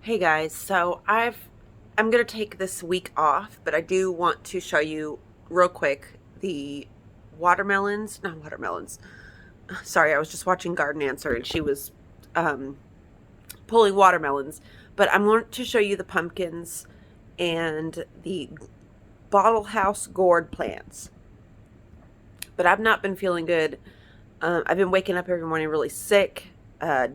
Hey guys, I'm gonna take this week off, but I do want to show you real quick the watermelons, not watermelons. Sorry, I was just watching Garden Answer and she was um, pulling watermelons, but I'm going to show you the pumpkins and the bottle house gourd plants. But I've not been feeling good. I've been waking up every morning really sick.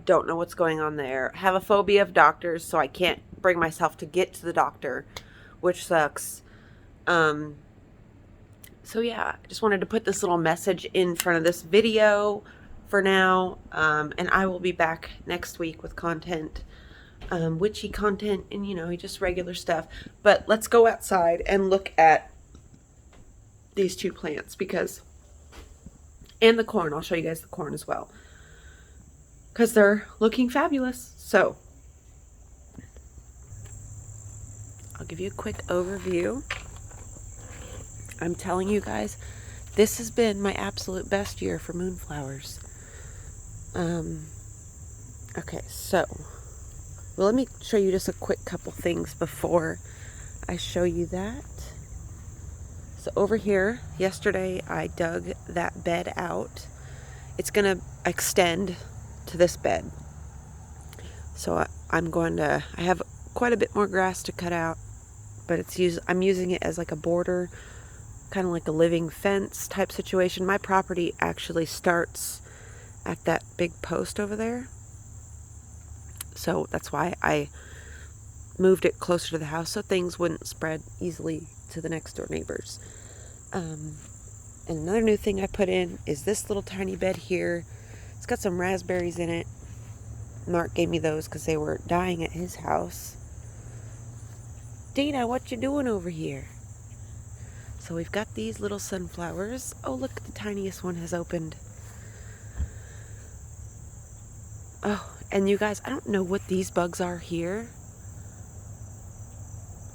Don't know what's going on there. Have a phobia of doctors, so I can't bring myself to get to the doctor, which sucks. Um, so yeah, I just wanted to put this little message in front of this video for now. And I will be back next week with content, witchy content, and just regular stuff. But let's go outside and look at these two plants and the corn. I'll show you guys the corn as well, because they're looking fabulous. So I'll give you a quick overview. I'm telling you guys, this has been my absolute best year for moonflowers. Okay, so, well, let me show you just a quick couple things before I show you that. So over here, yesterday I dug that bed out. It's going to extend to this bed. So I have quite a bit more grass to cut out, but I'm using it as like a border, kind of like a living fence type situation. My property actually starts at that big post over there. So that's why I moved it closer to the house so things wouldn't spread easily to the next door neighbors. And another new thing I put in is this little tiny bed here. It's got some raspberries in it. Mark gave me those because they were dying at his house. Dina, what you doing over here? So we've got these little sunflowers. Oh, look, the tiniest one has opened. Oh, and you guys, I don't know what these bugs are here,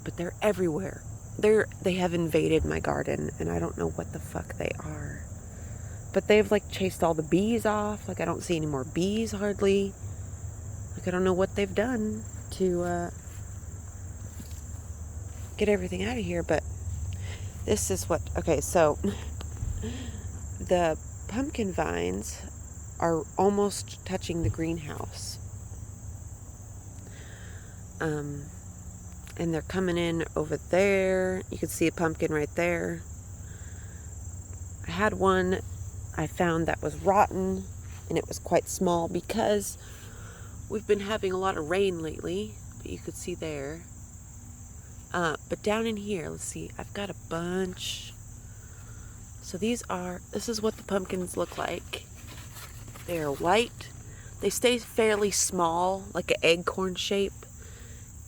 but they're everywhere. They have invaded my garden, and I don't know what the fuck they are. But they've like chased all the bees off. Like I don't see any more bees hardly. Like I don't know what they've done to get everything out of here, but this is what, okay, so the pumpkin vines are almost touching the greenhouse. And they're coming in over there. You can see a pumpkin right there. I had one I found that was rotten, and it was quite small because we've been having a lot of rain lately, but you could see there. But down in here, let's see, I've got a bunch. So this is what the pumpkins look like. They are white. They stay fairly small, like an acorn shape,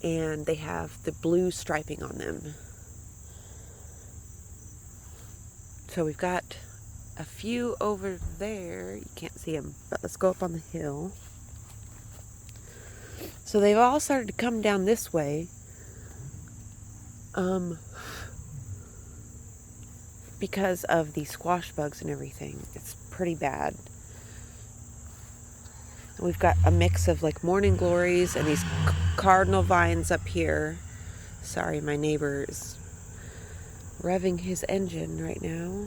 and they have the blue striping on them. So we've got a few over there. You can't see them, but let's go up on the hill. So they've all started to come down this way. Because of the squash bugs and everything. It's pretty bad. We've got a mix of like morning glories and these cardinal vines up here. Sorry, my neighbor is revving his engine right now.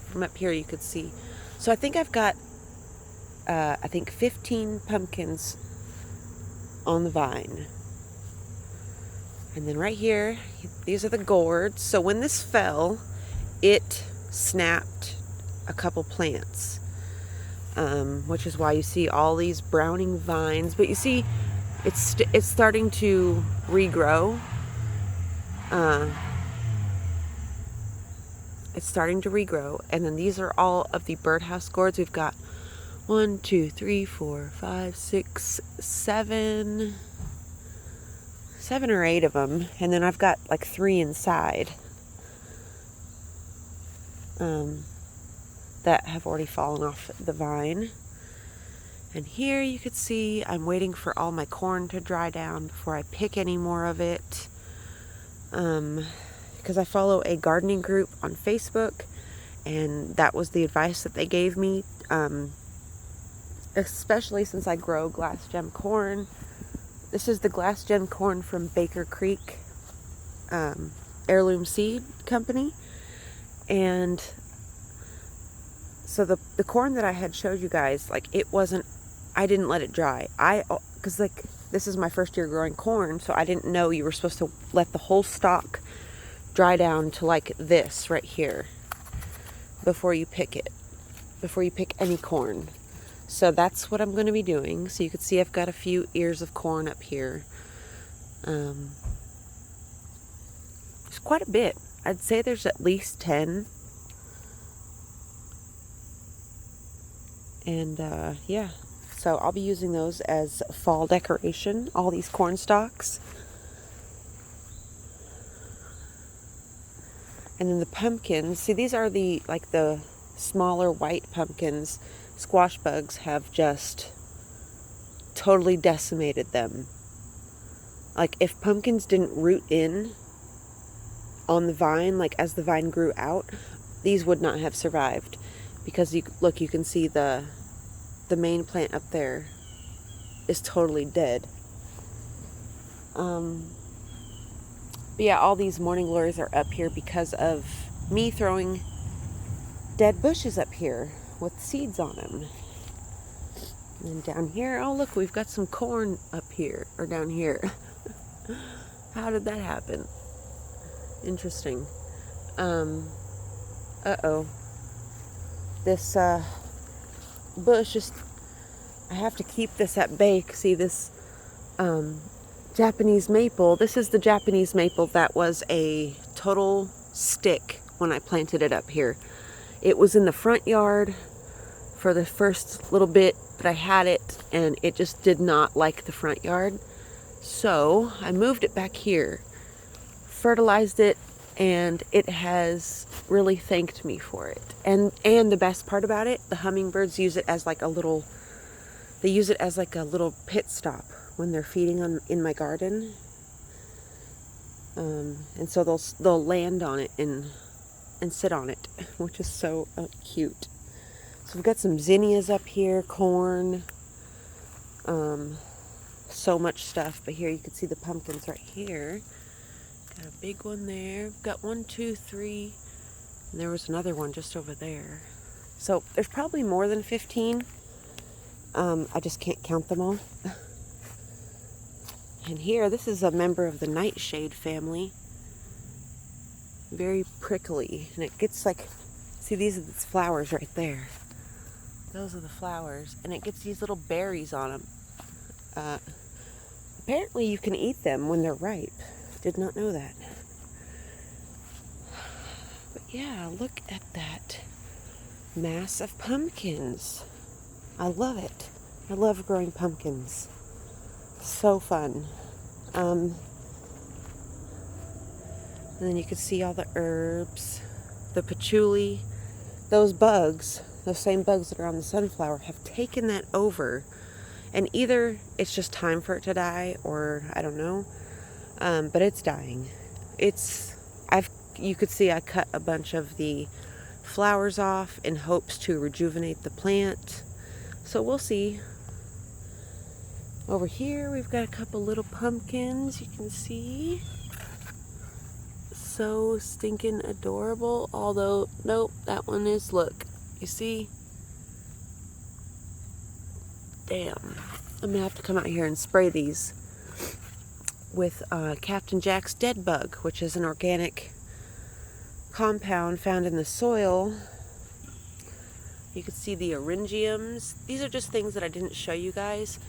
From up here you could see. So I think I've got 15 pumpkins on the vine. And then right here, these are the gourds. So when this fell, it snapped a couple plants, which is why you see all these browning vines. But you see, it's starting to regrow. It's starting to regrow. And then these are all of the birdhouse gourds. We've got 1, 2, 3, 4, 5, 6, 7 or 8 of them, and then I've got like 3 inside that have already fallen off the vine. And here you could see I'm waiting for all my corn to dry down before I pick any more of it, because I follow a gardening group on Facebook, and that was the advice that they gave me, especially since I grow glass gem corn. This is the glass gem corn from Baker Creek Heirloom Seed Company. And so the corn that I had showed you guys, like, it wasn't, I didn't let it dry. Because, like, this is my first year growing corn, so I didn't know you were supposed to let the whole stalk dry down to like this right here before you pick it, before you pick any corn. So that's what I'm going to be doing. So you can see I've got a few ears of corn up here. It's quite a bit. I'd say there's at least 10. And yeah, so I'll be using those as fall decoration, all these corn stalks. And then the pumpkins, see, these are the smaller white pumpkins. Squash bugs have just totally decimated them. Like, if pumpkins didn't root in on the vine, like as the vine grew out, these would not have survived. Because you can see the main plant up there is totally dead. But yeah, all these morning glories are up here because of me throwing dead bushes up here with seeds on them. And down here, oh look, we've got some corn up here, or down here. How did that happen? Interesting. Uh-oh. This bush just, I have to keep this at bay. See, this Japanese maple, this is the Japanese maple that was a total stick when I planted it up here. It was in the front yard for the first little bit that I had it, and it just did not like the front yard. So I moved it back here, fertilized it, and it has really thanked me for it. And the best part about it, the hummingbirds use it as like a little, they use it as like a little pit stop when they're feeding in my garden. And so they'll land on it and sit on it, which is so cute. So we've got some zinnias up here, corn, so much stuff. But here you can see the pumpkins right here. Got a big one there. We've got 1, 2, 3. And there was another one just over there. So there's probably more than 15. I just can't count them all. And here, this is a member of the nightshade family. Very prickly. And it gets like, see, these are the flowers right there. Those are the flowers. And it gets these little berries on them. Apparently you can eat them when they're ripe. Did not know that. But yeah, look at that mass of pumpkins. I love it. I love growing pumpkins. So fun. And then you can see all the herbs, the patchouli. Those bugs, those same bugs that are on the sunflower, have taken that over. And either it's just time for it to die, or I don't know. But it's dying. You could see I cut a bunch of the flowers off in hopes to rejuvenate the plant. So we'll see. Over here we've got a couple little pumpkins, you can see. So stinking adorable. Although, nope, that one is, look, you see? Damn. I'm gonna have to come out here and spray these with Captain Jack's Dead Bug, which is an organic compound found in the soil. You can see the eryngiums. These are just things that I didn't show you guys.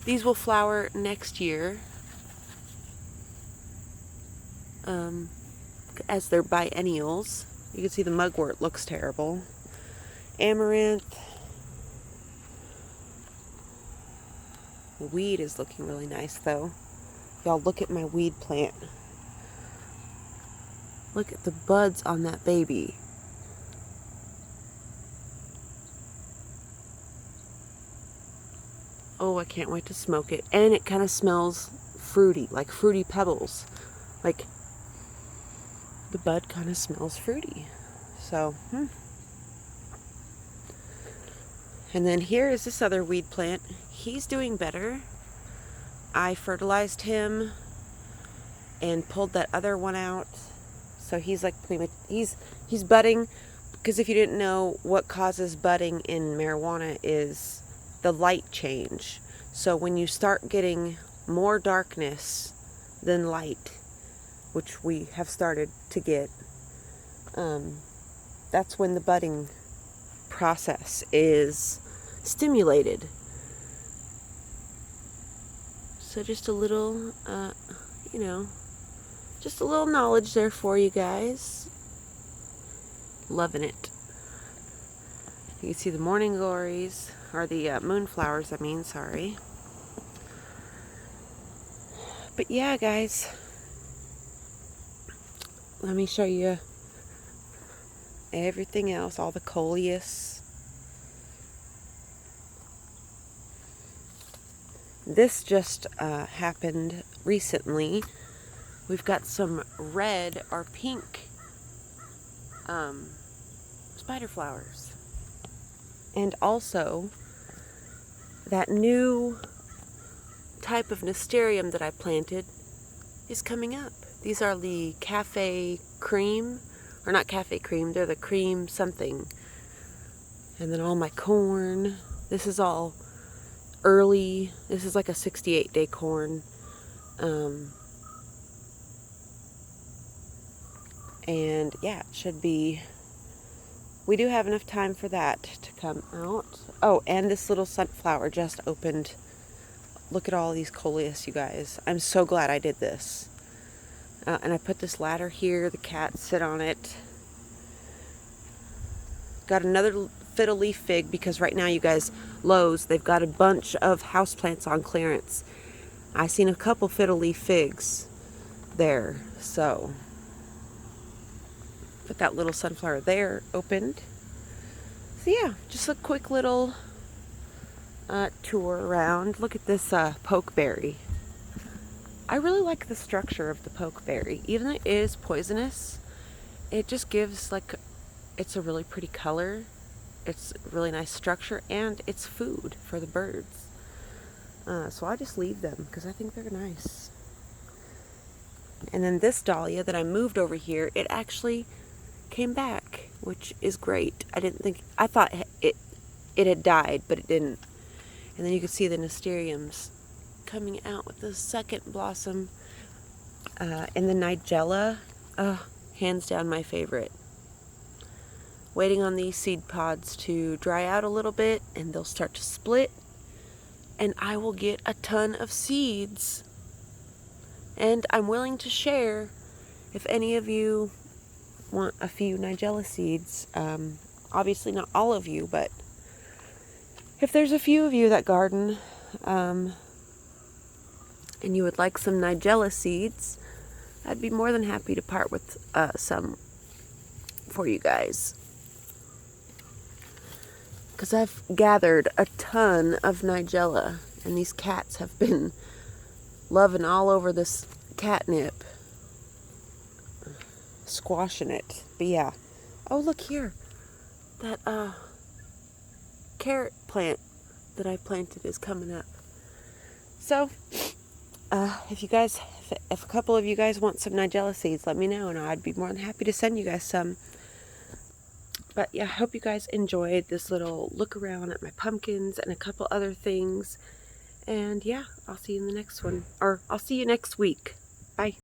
These will flower next year, as they're biennials. You can see the mugwort looks terrible. Amaranth. The weed is looking really nice though. Y'all, look at my weed plant. Look at the buds on that baby. Oh, I can't wait to smoke it. And it kind of smells fruity, like fruity pebbles. Like, the bud kind of smells fruity. So, And then here is this other weed plant. He's doing better. I fertilized him and pulled that other one out. So he's like he's budding, because if you didn't know, what causes budding in marijuana is the light change. So when you start getting more darkness than light, which we have started to get, that's when the budding process is stimulated. So just a little, just a little knowledge there for you guys. Loving it. You can see the morning glories, or the moonflowers, sorry. But yeah, guys, let me show you everything else, all the coleus. This just happened recently. We've got some red or pink spider flowers. And also, that new type of Nasterium that I planted is coming up. These are the cafe cream, or not cafe cream, they're the cream something. And then all my corn. This is all early. This is like a 68-day corn. And yeah, it should be, we do have enough time for that to come out. Oh, and this little sunflower just opened. Look at all these coleus, you guys. I'm so glad I did this. And I put this ladder here. The cats sit on it. Got another fiddle leaf fig, because right now, you guys, Lowe's, they've got a bunch of houseplants on clearance. I seen a couple fiddle leaf figs there, so put that little sunflower there opened. So yeah, just a quick little tour around. Look at this pokeberry. I really like the structure of the pokeberry. Even though it is poisonous, it just gives it's a really pretty color. It's a really nice structure, and it's food for the birds. So I just leave them because I think they're nice. And then this dahlia that I moved over here, it actually came back, which is great. I thought it had died, but it didn't. And then you can see the Nasteriums coming out with the second blossom. And the Nigella, hands down my favorite. Waiting on these seed pods to dry out a little bit, and they'll start to split, and I will get a ton of seeds. And I'm willing to share if any of you want a few Nigella seeds. Obviously not all of you, but if there's a few of you that garden, and you would like some Nigella seeds, I'd be more than happy to part with some for you guys. Because I've gathered a ton of Nigella, and these cats have been loving all over this catnip, squashing it. But yeah. Oh, look here. That carrot plant that I planted is coming up. So, if a couple of you guys want some Nigella seeds, let me know, and I'd be more than happy to send you guys some. But yeah, I hope you guys enjoyed this little look around at my pumpkins and a couple other things. And yeah, I'll see you in the next one. Or I'll see you next week. Bye.